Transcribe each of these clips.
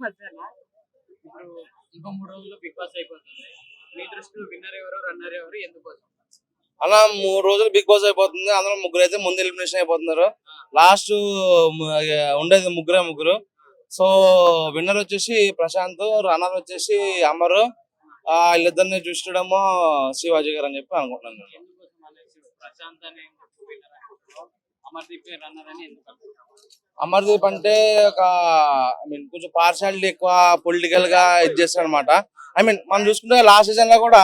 మధ్యన ఇప్పుడు ఇంకో 3 రోజుల్లో బిగ్ బాస్ అయిపోతుంది. మీ దృష్టిలో విన్నర్ ఎవరు? రన్నర్ ఎవరు? ఎందుకోసం? అలా 3 రోజులు బిగ్ బాస్ అయిపోతుంది. అందులో ముగ్గురు అయితే ముందు ఎలిమినేషన్ అయిపోతున్నారు. లాస్ట్ ఉండేది ముగ్గురు. సో విన్నర్ వచ్చేసి ప్రశాంత్, రన్నర్ వచ్చేసి అమరు. వీళ్ళిద్దరిని చూడడమో శివాజీ గారు అని చెప్పి అనుకుంటున్నాను. ఎందుకోసం అనేసి ప్రశాంత్ అని ఎందుకు విన్నర్ అనుకుంటున్నావు? అమర్దీప్ రన్నర్ అని ఎందుకు అనుకుంటున్నావు? అమర్దీప్ అంటే ఒక కొంచెం పార్షాలిటీ ఎక్కువ, పొలిటికల్ గా ఇది చేస్తాడు అనమాట. మనం చూసుకుంటే లాస్ట్ సీజన్ లో కూడా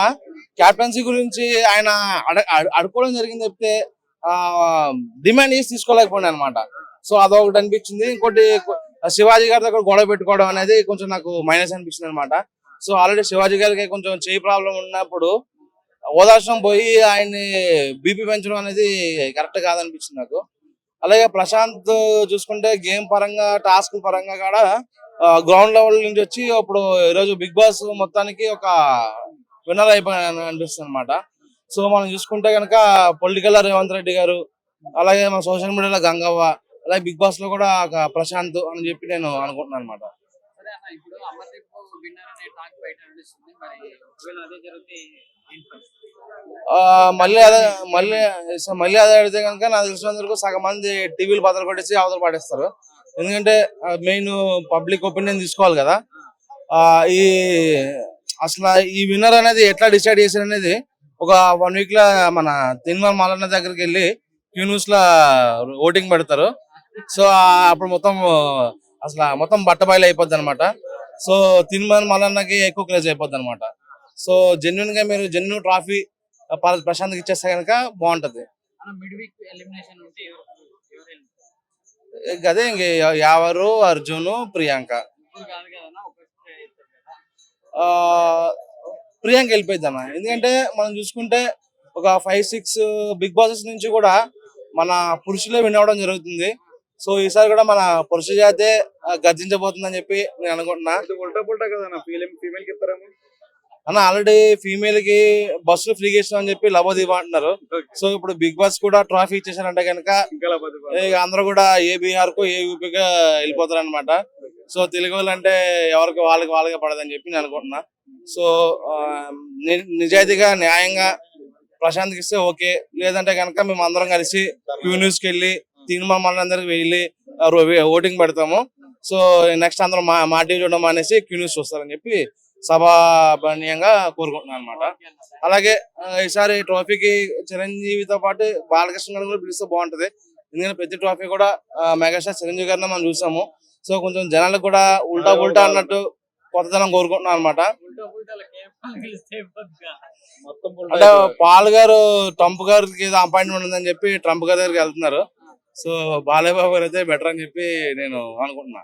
క్యాప్టెన్సీ గురించి ఆయన అడుకోవడం జరిగింది చెప్తే డిమాండ్ చేసి తీసుకోలేకపోయింది అనమాట. సో అదొకటి అనిపించింది. ఇంకోటి శివాజీ గారి దగ్గర గొడవ పెట్టుకోవడం అనేది కొంచెం నాకు మైనస్ అనిపించింది అనమాట. సో ఆల్రెడీ శివాజీ గారికి కొంచెం చెయ్యి ప్రాబ్లం ఉన్నప్పుడు ఓదార్శనం పోయి ఆయన్ని బీపీ పెంచడం అనేది కరెక్ట్ కాదనిపించింది నాకు. అలాగే ప్రశాంత్ చూసుకుంటే గేమ్ పరంగా, టాస్క్ పరంగా కూడా గ్రౌండ్ లెవెల్ నుంచి వచ్చి ఇప్పుడు ఈరోజు బిగ్ బాస్ మొత్తానికి ఒక విన్నర్ అయిపోయి అనిపిస్తుంది అనమాట. సో మనం చూసుకుంటే కనుక పొలిటికల్ రేవంత్ రెడ్డి గారు, అలాగే మన సోషల్ మీడియాలో గంగవ్వ, అలాగే బిగ్ బాస్ లో కూడా ఒక ప్రశాంత్ అని చెప్పి నేను అనుకుంటున్నాను అనమాట. సరే అన్న, ఇప్పుడు అమర్దీప్ విన్నర్ అనే టాక్ బయట నడుస్తుంది. మరి ఒకవేళ అదే జరిగితే ఏంటి పరిస్థితి? మళ్ళీ అదే అడిగితే కనుక నాకు తెలిసినందుకు సగం మంది టీవీలు బదులు కొట్టేసి అవతల పాడేస్తారు. ఎందుకంటే మెయిన్ పబ్లిక్ ఒపీనియన్ తీసుకోవాలి కదా. ఈ అసలు ఈ విన్నర్ అనేది ఎట్లా డిసైడ్ చేశారు అనేది ఒక 1 వీక్ లో మన తిరుమల మల్లన్న దగ్గరికి వెళ్ళి క్యూన్యూస్ లో ఓటింగ్ పెడతారు. సో అప్పుడు మొత్తం బట్టబయలు అయిపోద్ది అనమాట. సో తిరుమల మల్లన్నకి ఎక్కువ క్రేజ్ అయిపోద్ది అనమాట. సో జెన్యున్ గా మీరు జెన్యున్ ట్రాఫీ ప్రశాంత్కి ఇచ్చేస్తే కనుక బాగుంటది. మిడ్ వీక్ ఎలిమినేషన్ ఉంటే అదే ఇంక యావరు, అర్జున్, ప్రియాంక. కాదు కదా, ప్రియాంక వెళ్ళిపోయింది అన్న. ఎందుకంటే మనం చూసుకుంటే ఒక 5-6 బిగ్ బాసెస్ నుంచి కూడా మన పురుషులే విన్ అవ్వడం జరుగుతుంది. సో ఈసారి కూడా మన పురుష జాతే గర్జించబోతుందని చెప్పి నేను అనుకుంటున్నా. ఉల్టా కదా ఫీమేల్ కి ఇస్తారేమో అన్న. ఆల్రెడీ ఫీమేల్ కి బస్సులు ఫ్రీగా ఇస్తాం అని చెప్పి లబోదీప్ అంటున్నారు. సో ఇప్పుడు బిగ్ బాస్ కూడా ట్రాఫీ ఇచ్చేసారంటే కనుక అందరూ కూడా ఏ బీహార్ కు ఏ యూపీగా వెళ్ళిపోతారు అనమాట. సో తెలుగు వాళ్ళు అంటే ఎవరికి వాళ్ళకే పడదని చెప్పి నేను అనుకుంటున్నా. సో నిజాయితీగా న్యాయంగా ప్రశాంత్కి ఇస్తే ఓకే. లేదంటే కనుక మేము అందరం కలిసి క్యూన్యూస్ కి వెళ్ళి తిరుమల మనందరికి వెళ్ళి ఓటింగ్ పెడతాము. సో నెక్స్ట్ అందరం మా టీవీ చూడడం అనేసి క్యూన్యూస్ చూస్తారని చెప్పి సభాభనీయంగా కోరుకుంటున్నాను అనమాట. అలాగే ఈసారి ట్రోఫీకి చిరంజీవితో పాటు బాలకృష్ణ గారు కూడా పిలిస్తే బాగుంటది. ఎందుకంటే ప్రతి ట్రోఫీ కూడా మెగాస్టార్ చిరంజీవి గారిని మనం చూసాము. సో కొంచెం జనాలకు కూడా ఉల్టా అన్నట్టు కొత్తదనం కోరుకుంటున్నాను అనమాట. అంటే పాల్ గారు ట్రంప్ గారికి అపాయింట్మెంట్ ఉందని చెప్పి ట్రంప్ గారి దగ్గరికి వెళ్తున్నారు. సో బాలయ్య బాబు గారు అయితే బెటర్ అని చెప్పి నేను అనుకుంటున్నా.